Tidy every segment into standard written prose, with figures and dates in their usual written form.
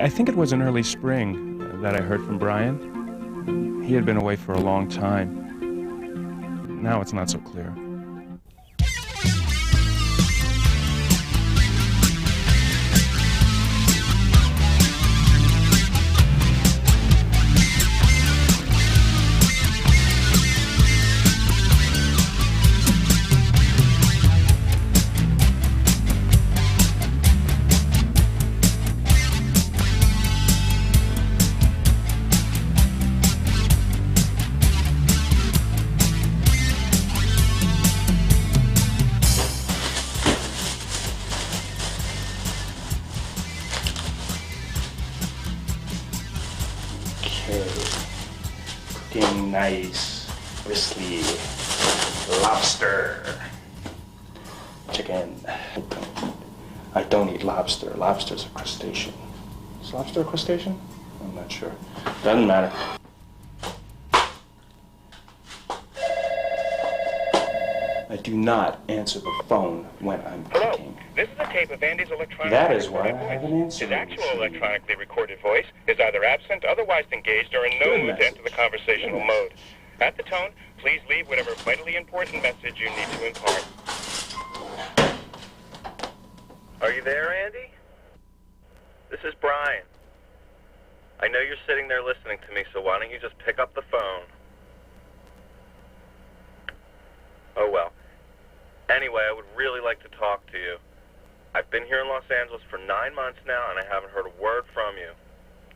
I think it was in early spring that I heard from Brian. He had been away for a long time. Now it's not so clear. Cooking nice, bristly lobster. Chicken. I don't eat lobster. Lobster's a crustacean. Is lobster a crustacean? I'm not sure. Doesn't matter. I do not answer the phone when I'm cooking. This is a tape of Andy's electronically That is why I recorded have an voice. answer His actual machine. electronically recorded voice is either absent, otherwise engaged, or in no mood to enter the conversational mode. At the tone, please leave whatever vitally important message you need to impart. Are you there, Andy? This is Brian. I know you're sitting there listening to me, so why don't you just pick up the phone? Oh well. Anyway, I would really like to talk to you. I've been here in Los Angeles for 9 months now, and I haven't heard a word from you.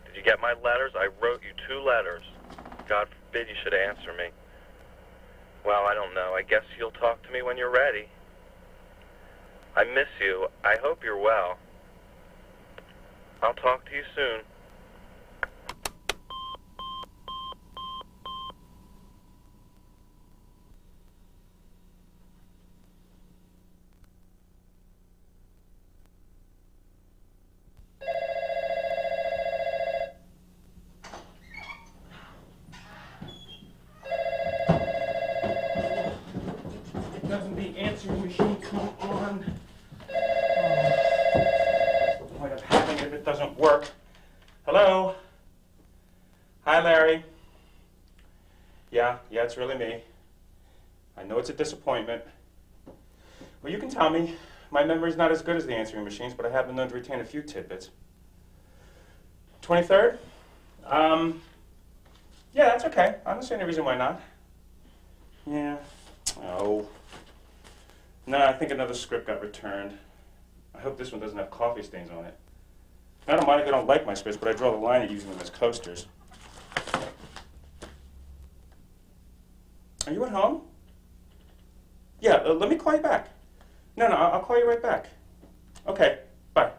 Did you get my letters? I wrote you 2 letters. God forbid you should answer me. Well, I don't know. I guess you'll talk to me when you're ready. I miss you. I hope you're well. I'll talk to you soon. Doesn't the answering machine come on? What's the point of having it if it doesn't work? Hello? Hi, Larry. Yeah, it's really me. I know it's a disappointment. Well, you can tell me. My memory's not as good as the answering machine's, but I have been known to retain a few tidbits. 23rd? Yeah, that's okay. I don't see any reason why not. Yeah. Oh. No, I think another script got returned. I hope this one doesn't have coffee stains on it. I don't mind if I don't like my scripts, but I draw the line at using them as coasters. Are you at home? Yeah, let me call you back. No, I'll call you right back. Okay, bye.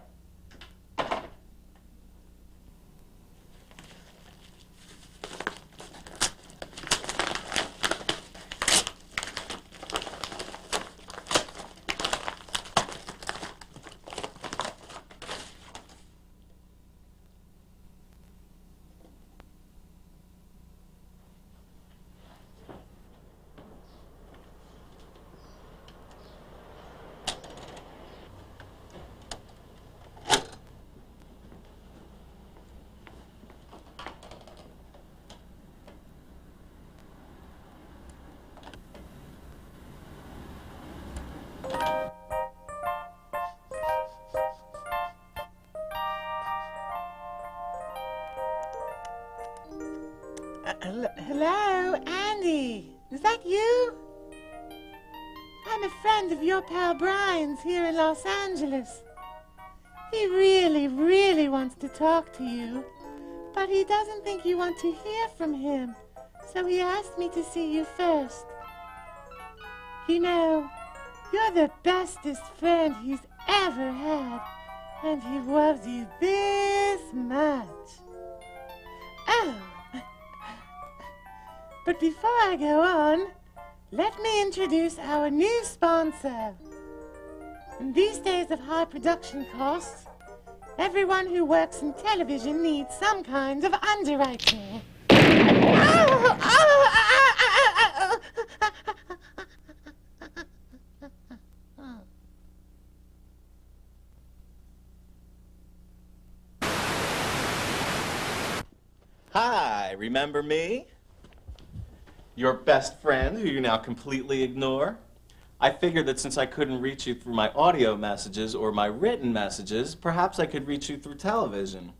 Hello, Andy. Is that you? I'm a friend of your pal Brian's here in Los Angeles. He really wants to talk to you, but he doesn't think you want to hear from him, so he asked me to see you first. You know, you're the bestest friend he's ever had, and he loves you this much. Oh. But before I go on, let me introduce our new sponsor. In these days of high production costs, everyone who works in television needs some kind of underwriting. Hi, remember me? Your best friend, who you now completely ignore? I figured that since I couldn't reach you through my audio messages or my written messages, perhaps I could reach you through television.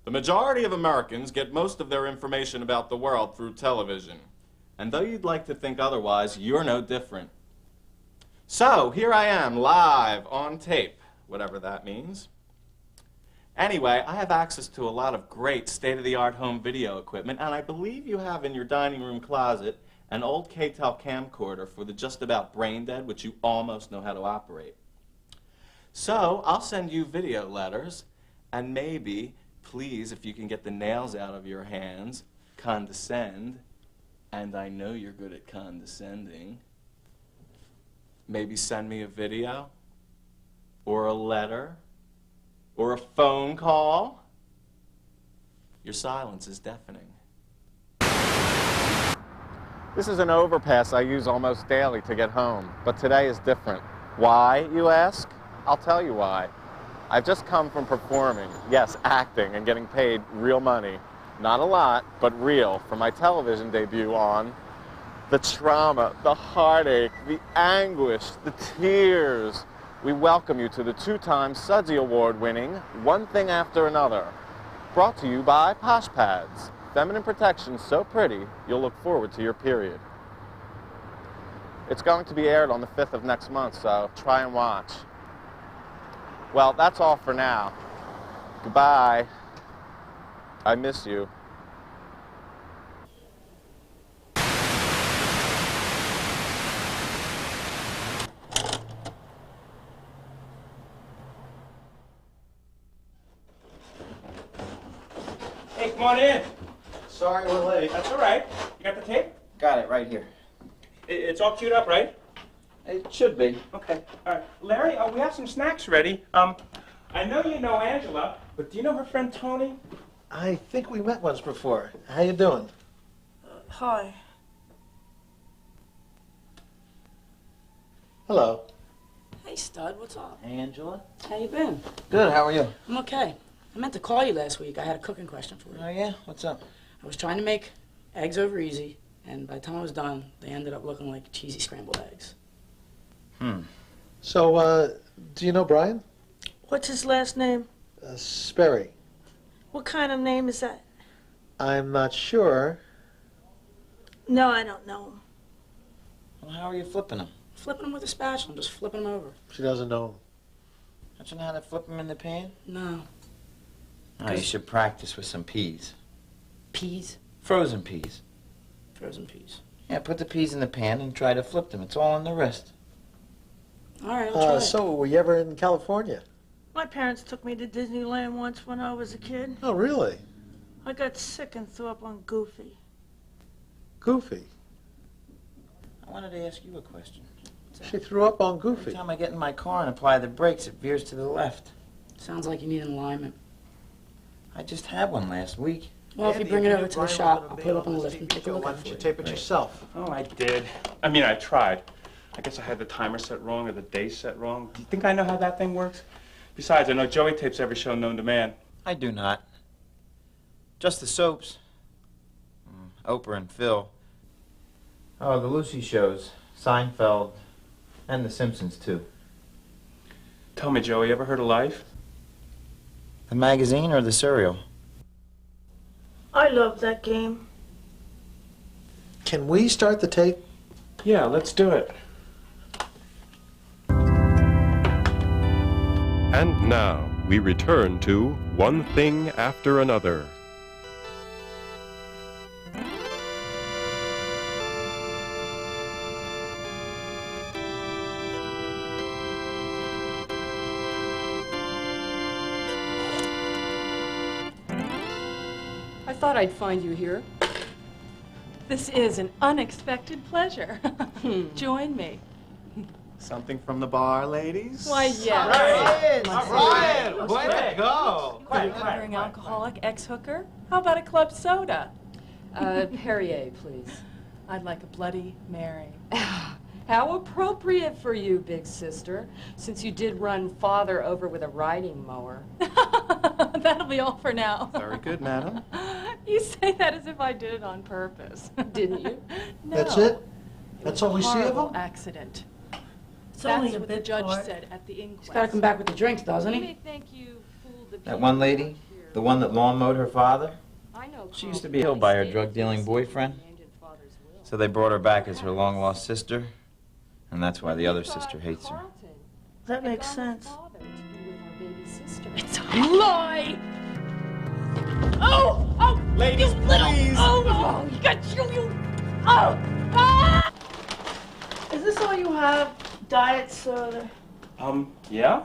The majority of Americans get most of their information about the world through television. And though you'd like to think otherwise, you're no different. So, here I am, live, on tape, whatever that means. Anyway, I have access to a lot of great state-of-the-art home video equipment, and I believe you have in your dining room closet an old K-Tel camcorder for the just about brain dead, which you almost know how to operate. So, I'll send you video letters, and maybe, please, if you can get the nails out of your hands, condescend, and I know you're good at condescending. Maybe send me a video, or a letter, or a phone call. Your silence is deafening. This is an overpass I use almost daily to get home, but today is different. Why, you ask? I'll tell you why. I've just come from performing, yes, acting, and getting paid real money. Not a lot, but real, for my television debut on the trauma, the heartache, the anguish, the tears. We welcome you to the 2-time Sudsy Award-winning One Thing After Another, brought to you by Posh Pads. Feminine protection so pretty, you'll look forward to your period. It's going to be aired on the 5th of next month, so try and watch. Well, that's all for now. Goodbye. I miss you. Hey, come on in. Sorry we're late. That's all right. You got the tape? Got it right here. It's all queued up, right? It should be. Okay. All right. Larry, we have some snacks ready. I know you know Angela, but do you know her friend Tony? I think we met once before. How you doing? Hi. Hello. Hey, stud, what's up? Hey, Angela. How you been? Good, how are you? I'm okay. I meant to call you last week. I had a cooking question for you. Oh, yeah? What's up? I was trying to make eggs over easy, and by the time I was done, they ended up looking like cheesy scrambled eggs. So, do you know Brian? What's his last name? Sperry. What kind of name is that? I'm not sure. No, I don't know him. Well, how are you flipping them? Flipping them with a spatula. I'm just flipping them over. She doesn't know him. Don't you know how to flip them in the pan? No. Oh, you should practice with some peas. Peas? Frozen peas. Frozen peas. Yeah, put the peas in the pan and try to flip them. It's all on the wrist. All right, I'll try it. So, were you ever in California? My parents took me to Disneyland once when I was a kid. Oh, really? I got sick and threw up on Goofy. Goofy. I wanted to ask you a question. She threw up on Every Goofy. time I get in my car and apply the brakes, it veers to the left. Sounds like you need an alignment. I just had one last week. Well, if you bring it over to the shop, I'll put it up on the lift and take a look Why at it don't for you you. tape it yourself? Oh, I did. I mean, I tried. I guess I had the timer set wrong or the day set wrong. Do you think I know how that thing works? Besides, I know Joey tapes every show known to man. I do not. Just the soaps. Oprah and Phil. Oh, the Lucy shows. Seinfeld. And The Simpsons, too. Tell me, Joey, ever heard of Life? The magazine or the cereal? I love that game. Can we start the tape? Yeah, let's do it. And now we return to One Thing After Another. I thought I'd find you here. This is an unexpected pleasure. Join me. Something from the bar, ladies? Why, yes. Brian! Way to go! Recovering alcoholic ex-hooker? How about a club soda? Perrier, please. I'd like a Bloody Mary. How appropriate for you, big sister, since you did run Father over with a riding mower. That'll be all for now. Very good, madam. You say that as if I did it on purpose, didn't you? No. That's it? That's all we see of him? Accident. It's That's only a what the bit judge part. said at the inquest. He's got to come back with the drinks, doesn't You he? may think you fooled the That people one lady, around here. the one that lawn mowed her father, I know she Carl used to be killed by her Stay drug-dealing boyfriend. hand in father's will. So they brought her back as her long-lost sister, and that's why the other sister hates her. Carlton That had makes gone sense. with father to be with our baby sister. It's a lie! Oh! Oh! Ladies, you little! please. Oh! You got you! Oh! Ah! Is this all you have? Diet soda? Yeah?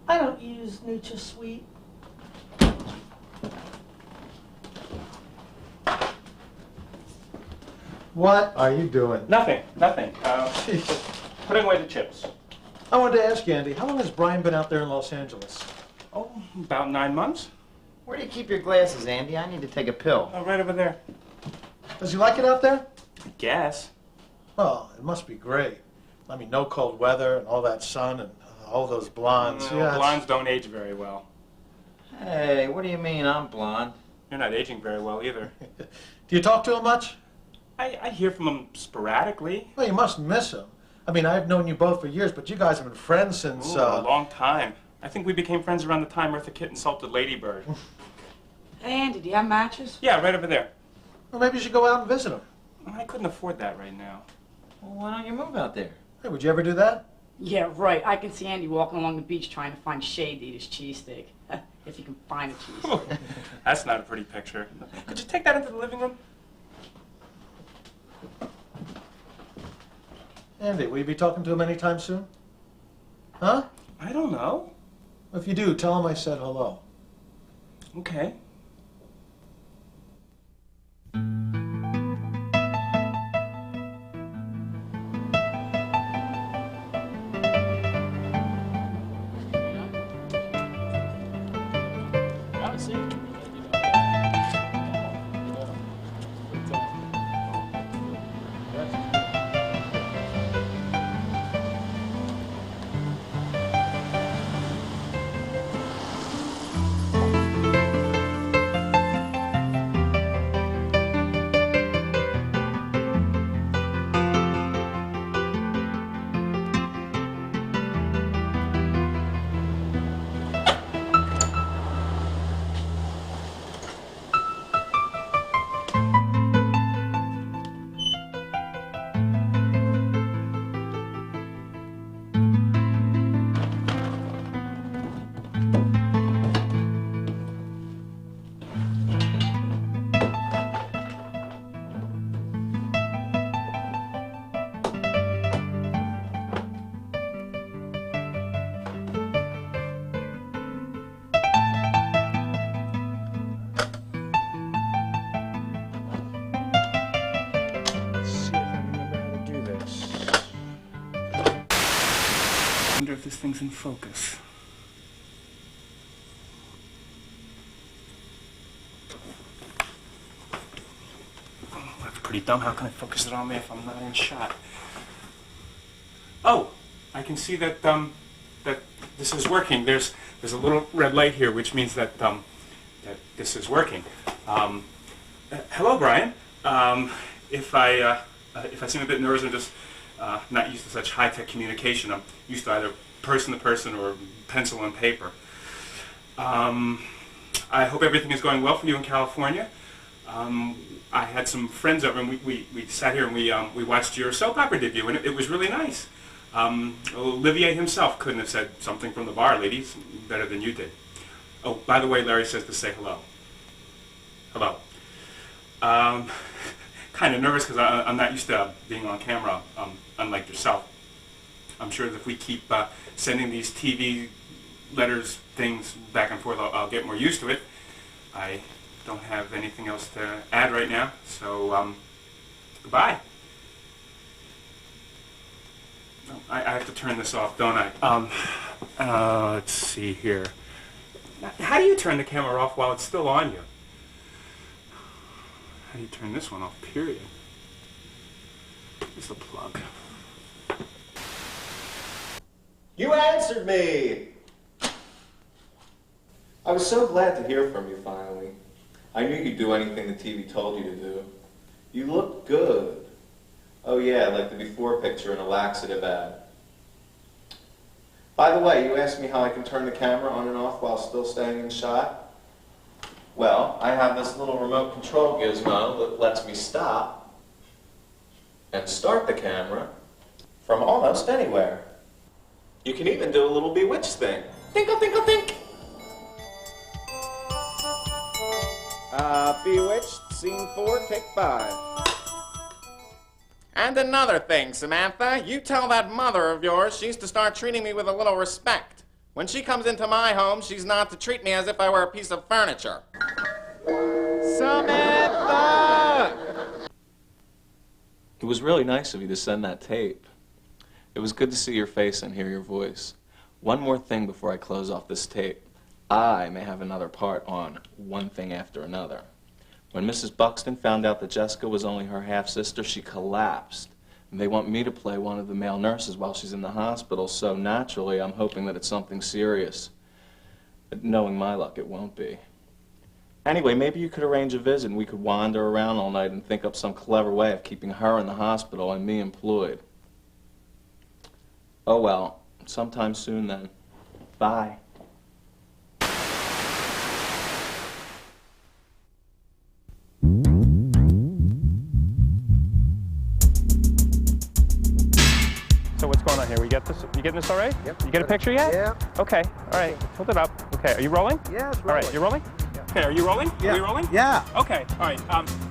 I don't use NutraSweet. What are you doing? Nothing. Putting away the chips. I wanted to ask you, Andy, how long has Brian been out there in Los Angeles? Oh, about 9 months. Where do you keep your glasses, Andy? I need to take a pill. Oh, right over there. Does he like it out there? I guess. Oh, it must be great. I mean, no cold weather and all that sun and all those blondes. No, blondes don't age very well. Hey, what do you mean I'm blonde? You're not aging very well either. Do you talk to him much? I hear from him sporadically. Well, you must miss him. I mean, I've known you both for years, but you guys have been friends since... Ooh, a long time. I think we became friends around the time Eartha Kitt insulted Ladybird. Hey, Andy, do you have matches? Yeah, right over there. Well, maybe you should go out and visit him. I couldn't afford that right now. Well, why don't you move out there? Hey, would you ever do that? Yeah, right. I can see Andy walking along the beach trying to find shade to eat his cheesesteak. If you can find a cheesesteak. That's not a pretty picture. Could you take that into the living room? Andy, will you be talking to him anytime soon? Huh? I don't know. If you do, tell him I said hello. Okay. I wonder if this thing's in focus. Oh, that's pretty dumb. How can I focus it on me if I'm not in shot? Oh, I can see that that this is working. There's a little red light here, which means that that this is working. Hello, Brian. If I seem a bit nervous, I'm just not used to such high-tech communication. I'm used to either person-to-person or pencil and paper. I hope everything is going well for you in California. I had some friends over, and we sat here and we watched your soap opera debut, and it was really nice. Olivier himself couldn't have said something from the bar, ladies, better than you did. Oh, by the way, Larry says to say hello. Hello. Kind of nervous because I'm not used to being on camera, unlike yourself. I'm sure that if we keep sending these TV letters, things back and forth, I'll get more used to it. I don't have anything else to add right now, so goodbye. Oh, I have to turn this off, don't I? Let's see here. How do you turn the camera off while it's still on you? How do you turn this one off, period? Here's the plug. You answered me! I was so glad to hear from you finally. I knew you'd do anything the TV told you to do. You looked good. Oh yeah, like the before picture in a laxative ad. By the way, you asked me how I can turn the camera on and off while still staying in shot? Well, I have this little remote control gizmo that lets me stop and start the camera from almost anywhere. You can even do a little bewitched thing. Tinkle, tinkle, tink! Bewitched, scene 4, take 5. And another thing, Samantha, you tell that mother of yours she's to start treating me with a little respect. When she comes into my home, she's not to treat me as if I were a piece of furniture. Samantha! It was really nice of you to send that tape. It was good to see your face and hear your voice. One more thing before I close off this tape. I may have another part on One Thing After Another. When Mrs. Buxton found out that Jessica was only her half-sister, she collapsed. And they want me to play one of the male nurses while she's in the hospital, so naturally I'm hoping that it's something serious. But knowing my luck, it won't be. Anyway, maybe you could arrange a visit and we could wander around all night and think up some clever way of keeping her in the hospital and me employed. Oh well, sometime soon then. Bye. So what's going on here? We get this? You getting this all right? Yep. You get a picture yet? Yeah. Okay. All right. Hold it up. Okay. Are you rolling? Yeah, it's All right. You rolling? Yeah. Okay. Are you rolling? Yeah. Are you rolling? Yeah. Okay. All right.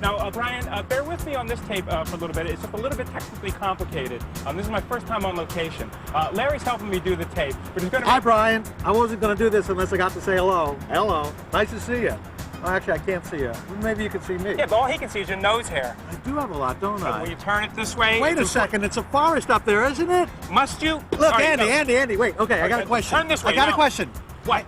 Now, Brian, bear with me on this tape for a little bit. It's just a little bit technically complicated. This is my first time on location. Larry's helping me do the tape. We're just going to. Hi, Brian. I wasn't going to do this unless I got to say hello. Hello. Nice to see you. Oh, actually, I can't see you. Maybe you can see me. Yeah, but all he can see is your nose hair. I do have a lot, don't So I? will you turn it this way? Wait a second. It's a forest up there, isn't it? Must you? Look, All right, Andy, wait. Okay, I got a question. Turn this way. I got a now. question. What?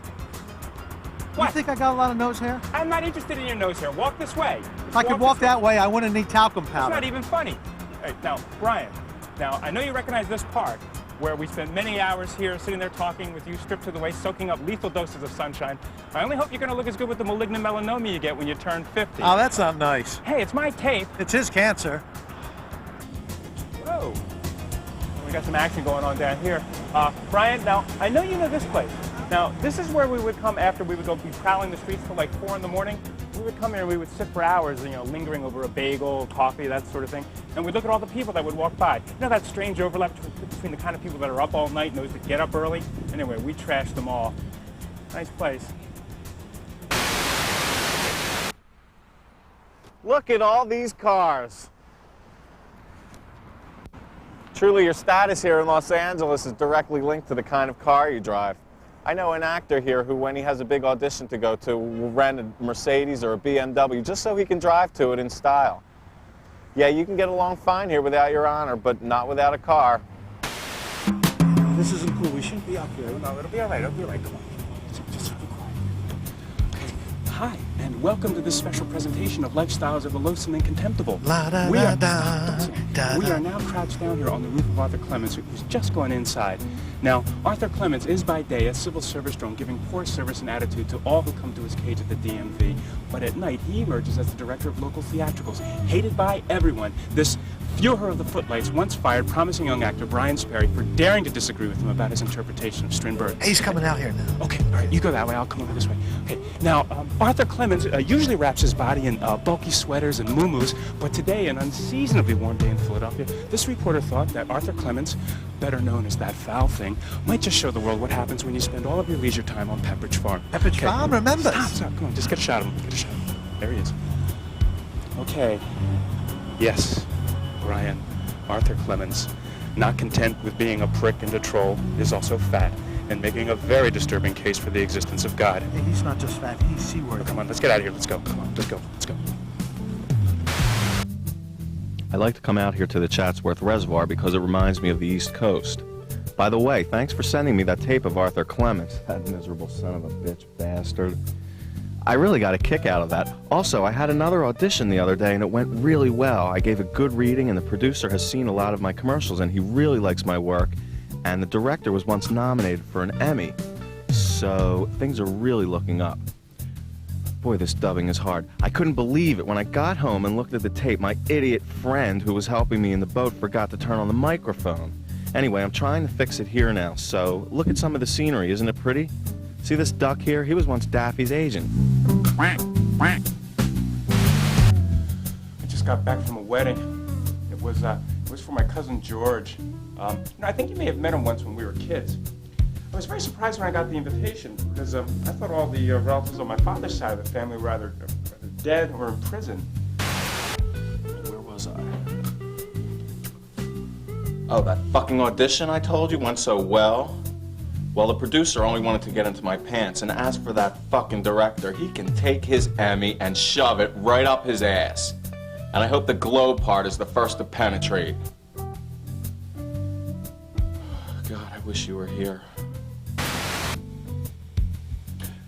You think I got a lot of nose hair? I'm not interested in your nose hair. Walk this way. If I could walk that way, I wouldn't need talcum It's powder. not even funny. Hey, now, Brian, I know you recognize this part where we spend many hours here sitting there talking with you stripped to the waist, soaking up lethal doses of sunshine. I only hope you're going to look as good with the malignant melanoma you get when you turn 50. Oh, that's not nice. Hey, it's my tape. It's his cancer. Whoa. We got some action going on down here. Brian, now, I know you know this place. Now, this is where we would come after we would go be prowling the streets till like 4 in the morning. We would come here and we would sit for hours, lingering over a bagel, coffee, that sort of thing. And we'd look at all the people that would walk by. You know that strange overlap between the kind of people that are up all night and those that get up early? Anyway, we trashed them all. Nice place. Look at all these cars. Truly, your status here in Los Angeles is directly linked to the kind of car you drive. I know an actor here who, when he has a big audition to go to, will rent a Mercedes or a BMW just so he can drive to it in style. Yeah, you can get along fine here without your honor, but not without a car. This isn't cool. We shouldn't be up here. No, it'll be all right. It'll be all right. Come on. Just be quiet. Okay. Hi, and welcome to this special presentation of Lifestyles of the Loathsome and Contemptible. We are now crouched down here on the roof of Arthur Clements, who's just gone inside. Now, Arthur Clements is by day a civil service drone giving poor service and attitude to all who come to his cage at the DMV. But at night, he emerges as the director of local theatricals, hated by everyone. This Führer of the Footlights once fired promising young actor Brian Sperry for daring to disagree with him about his interpretation of Strindberg. He's coming out here now. Okay, all right, you go that way, I'll come over this way. Okay, now, Arthur Clements usually wraps his body in bulky sweaters and muumuus, but today, an unseasonably warm day in Philadelphia, this reporter thought that Arthur Clements, better known as that foul thing, might just show the world what happens when you spend all of your leisure time on Pepperidge Farm. Pepperidge Farm, remember? Stop, come on, just get a shot of him, get a shot of him. There he is. Okay, yes, Brian, Arthur Clements, not content with being a prick and a troll, is also fat and making a very disturbing case for the existence of God. Hey, he's not just fat, he's C-word. Oh, come on, let's get out of here. Let's go. Come on, let's go. Let's go. I like to come out here to the Chatsworth Reservoir because it reminds me of the East Coast. By the way, thanks for sending me that tape of Arthur Clements, that miserable son of a bitch bastard. I really got a kick out of that. Also, I had another audition the other day and it went really well. I gave a good reading and the producer has seen a lot of my commercials and he really likes my work. and the director was once nominated for an Emmy. So things are really looking up. Boy, this dubbing is hard. I couldn't believe it. When I got home and looked at the tape, my idiot friend who was helping me in the boat forgot to turn on the microphone. Anyway, I'm trying to fix it here now, so look at some of the scenery. Isn't it pretty? See this duck here? He was once Daffy's agent. I just got back from a wedding. It was for my cousin George. I think you may have met him once when we were kids. I was very surprised when I got the invitation because I thought all the relatives on my father's side of the family were either dead or in prison. Where was I? Oh, that fucking audition I told you went so well. Well, the producer only wanted to get into my pants, and as for that fucking director, he can take his Emmy and shove it right up his ass. And I hope the glow part is the first to penetrate. God, I wish you were here.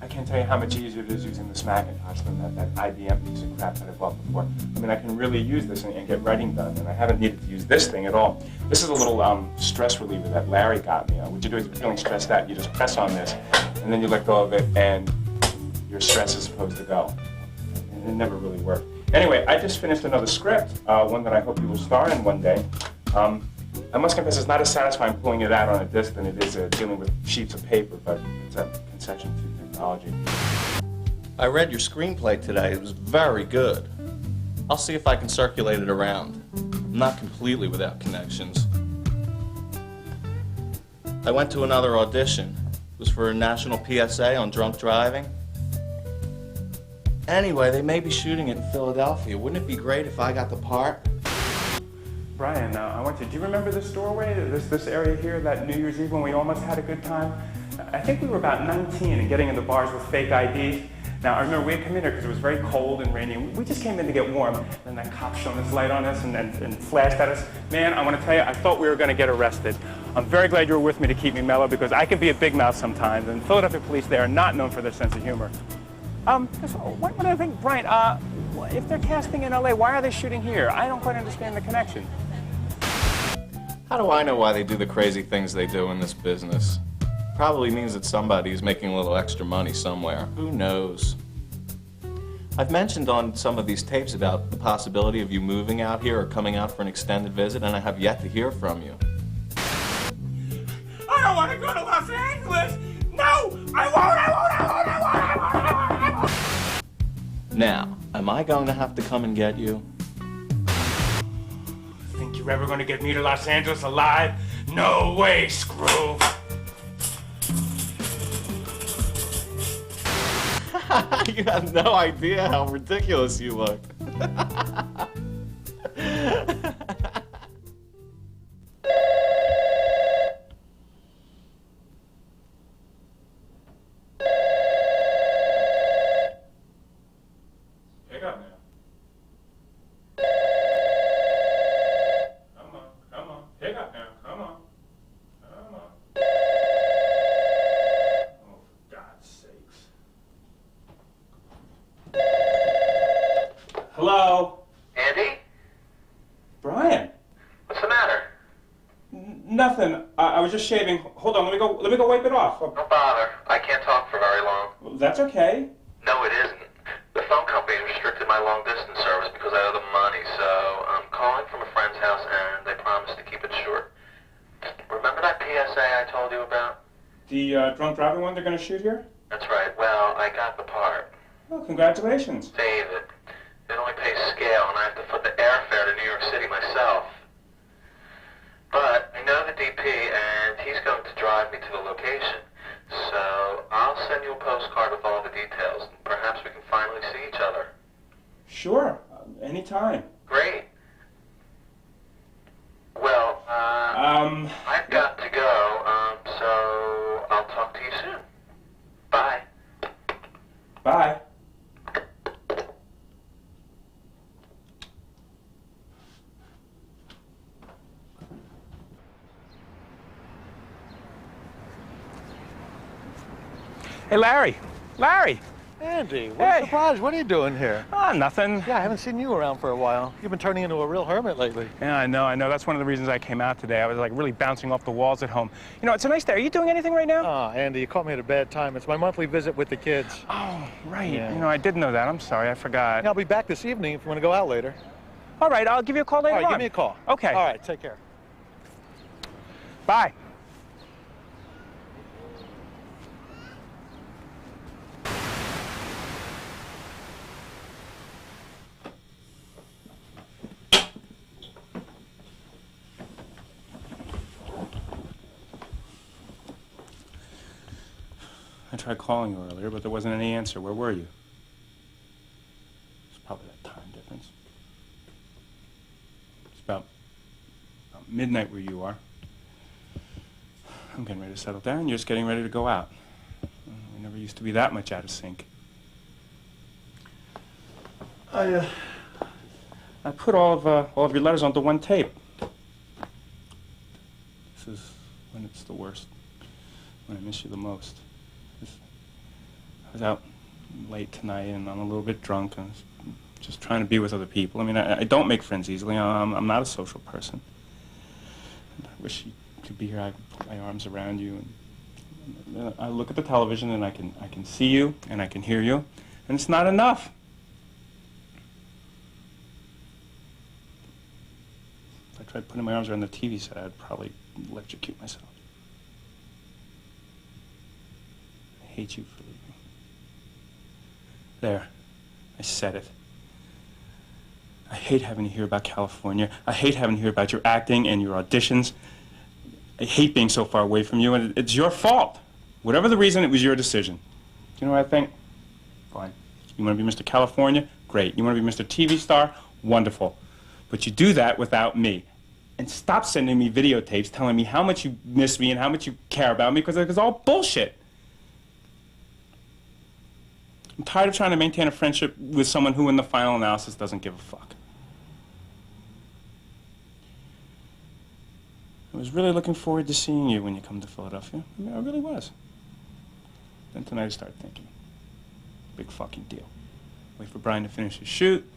I can't tell you how much easier it is using this Macintosh than that IBM piece of crap that I bought before. I mean, I can really use this and get writing done, and I haven't needed to use this thing at all. This is a little stress reliever that Larry got me. What you do is, if you're feeling stressed out, you just press on this, and then you let go of it, and your stress is supposed to go. And it never really worked. Anyway, I just finished another script, one that I hope you will star in one day. I must confess, it's not as satisfying pulling it out on a disc than it is dealing with sheets of paper, but it's a concession to technology. I read your screenplay today. It was very good. I'll see if I can circulate it around. I'm not completely without connections. I went to another audition. It was for a national PSA on drunk driving. Anyway, they may be shooting it in Philadelphia. Wouldn't it be great if I got the part? Brian, I want you, do you remember this doorway, this area here, that New Year's Eve when we almost had a good time? I think we were about 19 and getting into bars with fake IDs. Now, I remember we had come in here because it was very cold and rainy. We just came in to get warm. And that cop shone his light on us and flashed at us. Man, I want to tell you, I thought we were going to get arrested. I'm very glad you were with me to keep me mellow because I can be a big mouth sometimes. And Philadelphia police, they are not known for their sense of humor. One other thing, Brian, if they're casting in LA, why are they shooting here? I don't quite understand the connection. How do I know why they do the crazy things they do in this business? Probably means that somebody's making a little extra money somewhere. Who knows? I've mentioned on some of these tapes about the possibility of you moving out here or coming out for an extended visit, and I have yet to hear from you. I don't want to go to Los Angeles! No! I won't! Now, am I going to have to come and get you? Think you're ever going to get me to Los Angeles alive? No way, screw! You have no idea how ridiculous you look. Pick up now. Come on. Pick up now. Come on. Oh, for God's sakes. Hello? Andy? Brian? What's the matter? Nothing. I was just shaving. Hold on, let me go wipe it off. Don't bother. I can't talk for very long. Well, that's okay. No, it isn't. The phone company restricted my long-distance service because I owe them money, so I'm calling from a friend's house, and they promised to keep it short. Remember that PSA I told you about? The drunk driving one they're going to shoot here? That's right. Well, I got the part. Oh, congratulations. Save it. It only pays scale, and I have to foot the airfare to New York City myself. But I know the DP, and he's going to drive me to the location. So I'll send you a postcard with all the details, and perhaps we can finally see each other. Sure. Anytime. Great. Well, I've got to go, so I'll talk to you soon. Bye. Bye. Hey, Larry. Larry! Andy, what a surprise. What are you doing here? Oh, nothing. Yeah, I haven't seen you around for a while. You've been turning into a real hermit lately. Yeah, I know. That's one of the reasons I came out today. I was like really bouncing off the walls at home. You know, it's a nice day. Are you doing anything right now? Oh, Andy, you caught me at a bad time. It's my monthly visit with the kids. Oh, right. Yeah. You know, I did know that. I'm sorry, I forgot. Yeah, I'll be back this evening if you want to go out later. All right, I'll give you a call later All right, on. give me a call. Okay. All right, take care. Bye. I tried calling you earlier, but there wasn't any answer. Where were you? It's probably that time difference. It's about midnight where you are. I'm getting ready to settle down. You're just getting ready to go out. We never used to be that much out of sync. I put all of your letters onto one tape. This is when it's the worst. When I miss you the most. I was out late tonight and I'm a little bit drunk and I was just trying to be with other people. I mean, I don't make friends easily. I'm not a social person. And I wish you could be here. I could put my arms around you. And I look at the television and I can see you and I can hear you. And it's not enough. If I tried putting my arms around the TV set, I'd probably electrocute myself. I hate you for leaving. There, I said it. I hate having to hear about California. I hate having to hear about your acting and your auditions. I hate being so far away from you, and it's your fault. Whatever the reason, it was your decision. You know what I think? Fine. You want to be Mr. California? Great. You want to be Mr. TV star? Wonderful. But you do that without me. And stop sending me videotapes telling me how much you miss me and how much you care about me, because it's all bullshit. I'm tired of trying to maintain a friendship with someone who, in the final analysis, doesn't give a fuck. I was really looking forward to seeing you when you come to Philadelphia. I mean, I really was. Then tonight I started thinking, big fucking deal. Wait for Brian to finish his shoot,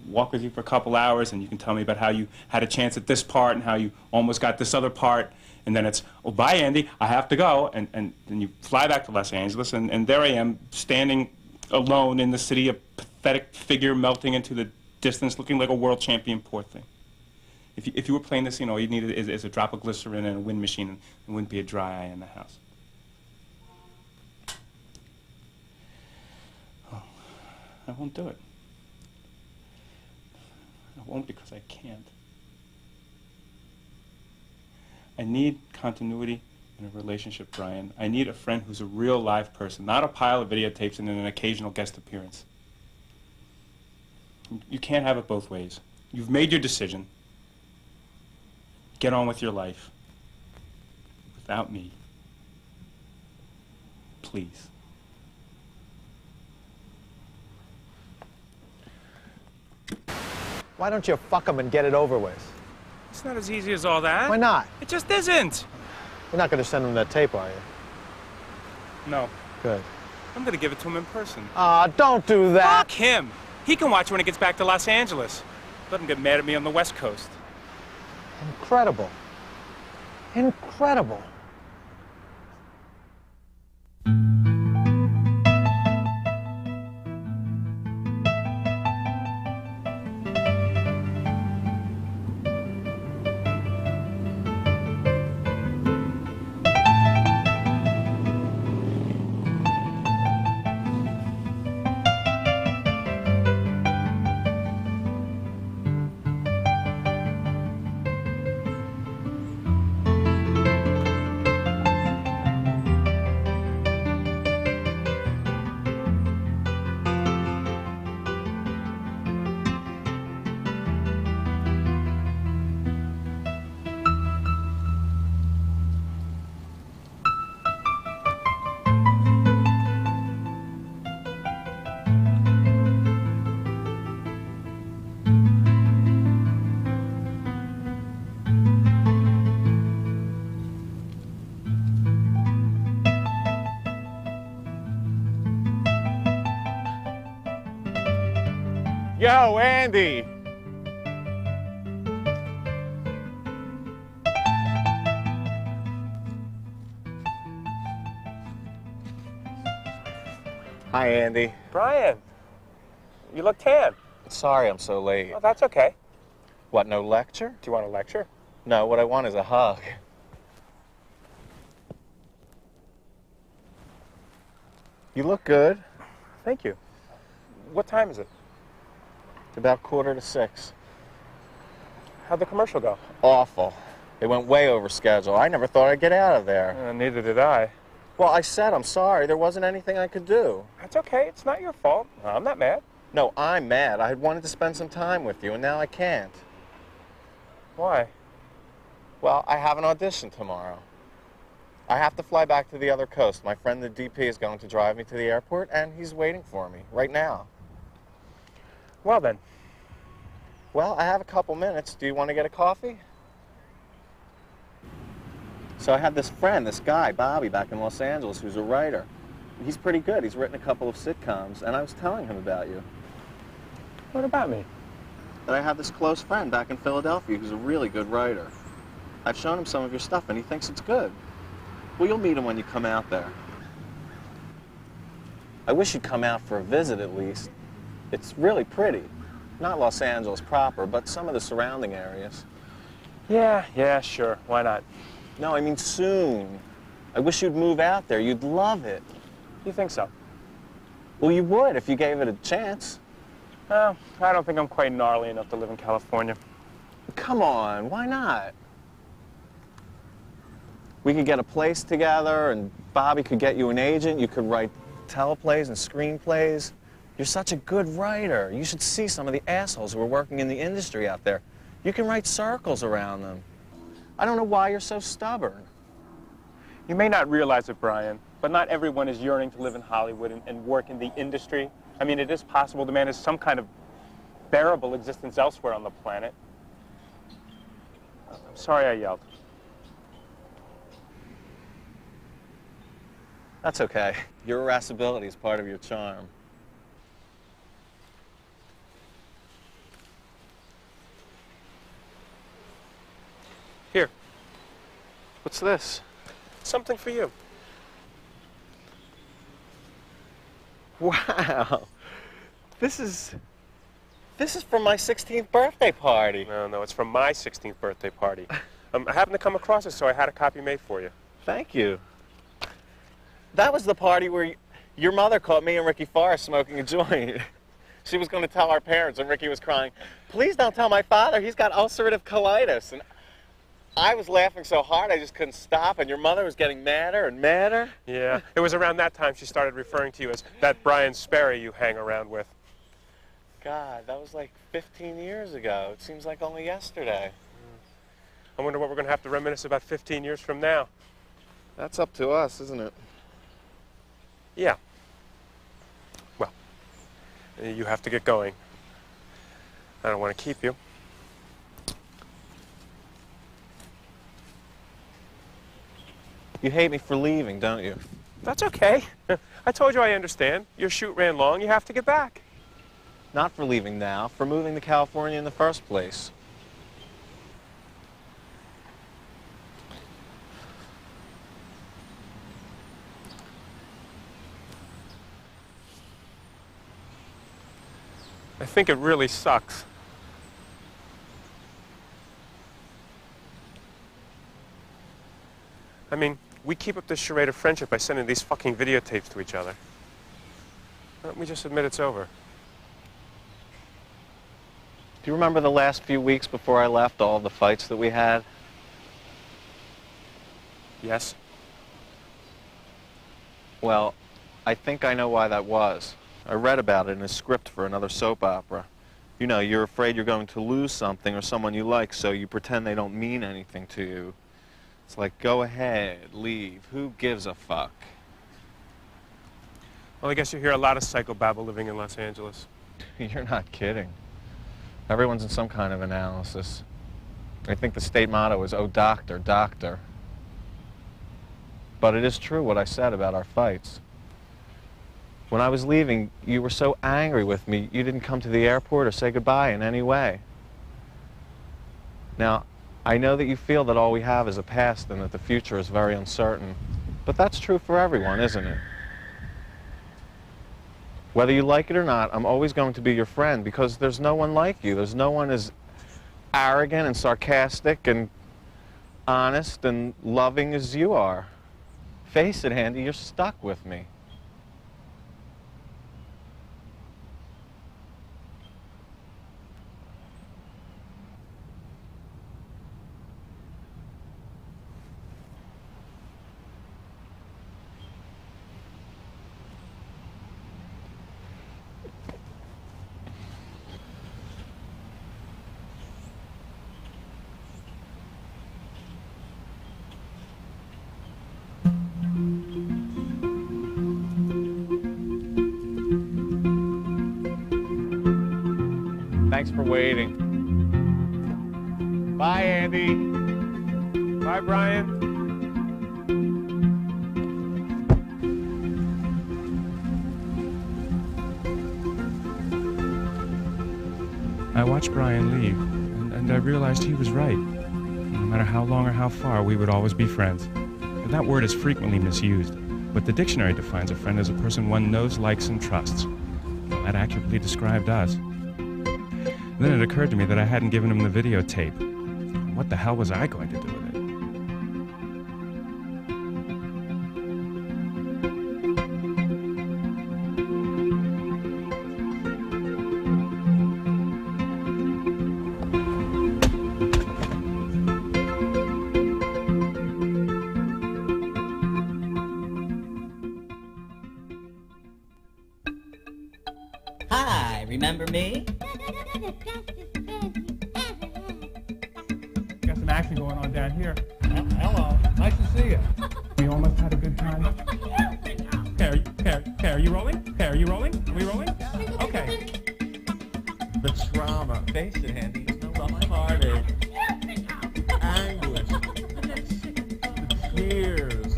walk with you for a couple hours, and you can tell me about how you had a chance at this part and how you almost got this other part. And then it's, oh, bye, Andy, I have to go. And then you fly back to Los Angeles, and there I am, standing alone in the city, a pathetic figure melting into the distance, looking like a world champion, poor thing. If you were playing this, you know, all you needed is a drop of glycerin and a wind machine, and there wouldn't be a dry eye in the house. Oh, I won't do it. I won't because I can't. I need continuity in a relationship, Brian. I need a friend who's a real live person, not a pile of videotapes and an occasional guest appearance. You can't have it both ways. You've made your decision. Get on with your life. Without me. Please. Why don't you fuck them and get it over with? It's not as easy as all that. Why not? It just isn't. You're not going to send them that tape, are you? No. Good. I'm going to give it to him in person. Don't do that. Fuck him. He can watch when he gets back to Los Angeles. Let him get mad at me on the West Coast. Incredible. Incredible. Yo, Andy! Hi, Andy. Brian, you look tan. Sorry I'm so late. Oh, that's okay. What, no lecture? Do you want a lecture? No, what I want is a hug. You look good. Thank you. What time is it? About 5:45. How'd the commercial go? Awful. It went way over schedule. I never thought I'd get out of there. Neither did I. Well, I said I'm sorry. There wasn't anything I could do. That's okay. It's not your fault. I'm not mad. No, I'm mad. I had wanted to spend some time with you, and now I can't. Why? Well, I have an audition tomorrow. I have to fly back to the other coast. My friend the DP is going to drive me to the airport, and he's waiting for me right now. Well, then. Well, I have a couple minutes. Do you want to get a coffee? So I have this friend, this guy, Bobby, back in Los Angeles, who's a writer. He's pretty good. He's written a couple of sitcoms, and I was telling him about you. What about me? That I have this close friend back in Philadelphia who's a really good writer. I've shown him some of your stuff, and he thinks it's good. Well, you'll meet him when you come out there. I wish you'd come out for a visit, at least. It's really pretty. Not Los Angeles proper, but some of the surrounding areas. Yeah, sure. Why not? No, I mean soon. I wish you'd move out there. You'd love it. You think so? Well, you would if you gave it a chance. I don't think I'm quite gnarly enough to live in California. Come on, why not? We could get a place together, and Bobby could get you an agent. You could write teleplays and screenplays. You're such a good writer. You should see some of the assholes who are working in the industry out there. You can write circles around them. I don't know why you're so stubborn. You may not realize it, Brian, but not everyone is yearning to live in Hollywood and work in the industry. I mean, it is possible the man has some kind of bearable existence elsewhere on the planet. I'm sorry I yelled. That's okay. Your irascibility is part of your charm. Here. What's this? Something for you. Wow. This is from my 16th birthday party. No, it's from my 16th birthday party. I happened to come across it, so I had a copy made for you. Thank you. That was the party where your mother caught me and Ricky Forrest smoking a joint. She was going to tell our parents, and Ricky was crying, "Please don't tell my father, he's got ulcerative colitis." And I was laughing so hard I just couldn't stop, and your mother was getting madder and madder. Yeah, it was around that time she started referring to you as that Brian Sperry you hang around with. God, that was like 15 years ago. It seems like only yesterday. I wonder what we're going to have to reminisce about 15 years from now. That's up to us, isn't it? Yeah. Well, you have to get going. I don't want to keep you. You hate me for leaving, don't you? That's okay. I told you I understand. Your shoot ran long. You have to get back. Not for leaving now, for moving to California in the first place. I think it really sucks. I mean, we keep up this charade of friendship by sending these fucking videotapes to each other. Why don't we just admit it's over? Do you remember the last few weeks before I left, all the fights that we had? Yes. Well, I think I know why that was. I read about it in a script for another soap opera. You know, you're afraid you're going to lose something or someone you like, so you pretend they don't mean anything to you. It's like, go ahead, leave. Who gives a fuck? Well, I guess you hear a lot of psychobabble living in Los Angeles. You're not kidding. Everyone's in some kind of analysis. I think the state motto is, "Oh, doctor, doctor." But it is true what I said about our fights. When I was leaving, you were so angry with me, you didn't come to the airport or say goodbye in any way. Now, I know that you feel that all we have is a past and that the future is very uncertain, but that's true for everyone, isn't it? Whether you like it or not, I'm always going to be your friend because there's no one like you. There's no one as arrogant and sarcastic and honest and loving as you are. Face it, Andy, you're stuck with me. Thanks for waiting. Bye, Andy. Bye, Brian. I watched Brian leave, and I realized he was right. No matter how long or how far, we would always be friends. And that word is frequently misused, but the dictionary defines a friend as a person one knows, likes, and trusts. That accurately described us. Then it occurred to me that I hadn't given him the videotape. What the hell was I going to do with it? Hi, remember me? Got some action going on down here. Hello, nice to see you. We almost had a good time. Are you rolling? Are you rolling? Are we rolling? Okay. The trauma. Face it, Andy. There's no heartache. Anguish. The tears.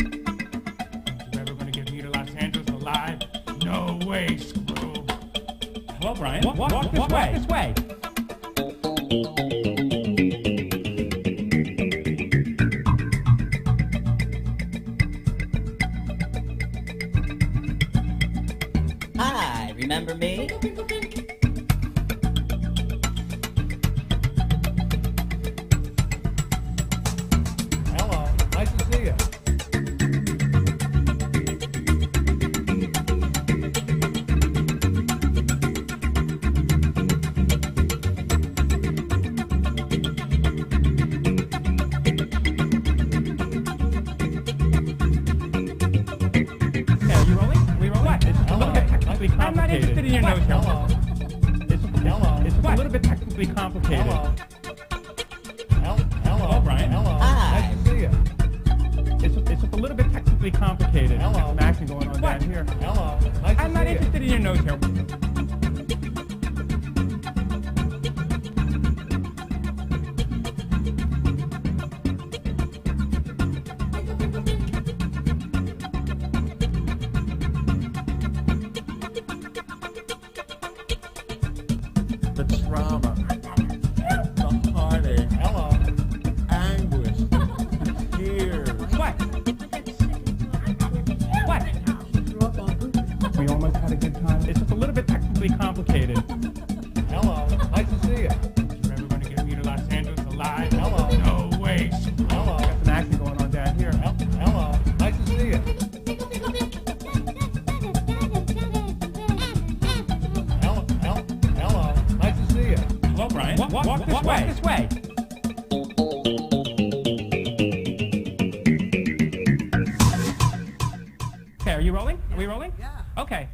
You ever gonna get me to Los Angeles alive? No way, screw. Hello, Brian. Walk this way. Hi, remember me? Hello, nice to see you. Are you rolling? Are we rolling? What? I'm not interested in your nose job. It's a little bit technically complicated. Hello, Brian. Hi. Nice to see you. It's a little bit technically complicated. Got some action going on down here. I'm not interested in your nose job. The trauma. The heartache. Anguish. The tears. What? We almost had a good time. It's just a little bit technically complicated. Hello, nice to see you. You ever going to get me to Los Angeles alive? No way. Got some action going on down here. Hello, nice to see you. Hello, nice to see you. Hello, Brian. Walk this way. Okay, are you rolling? Are we rolling? Yeah. Okay.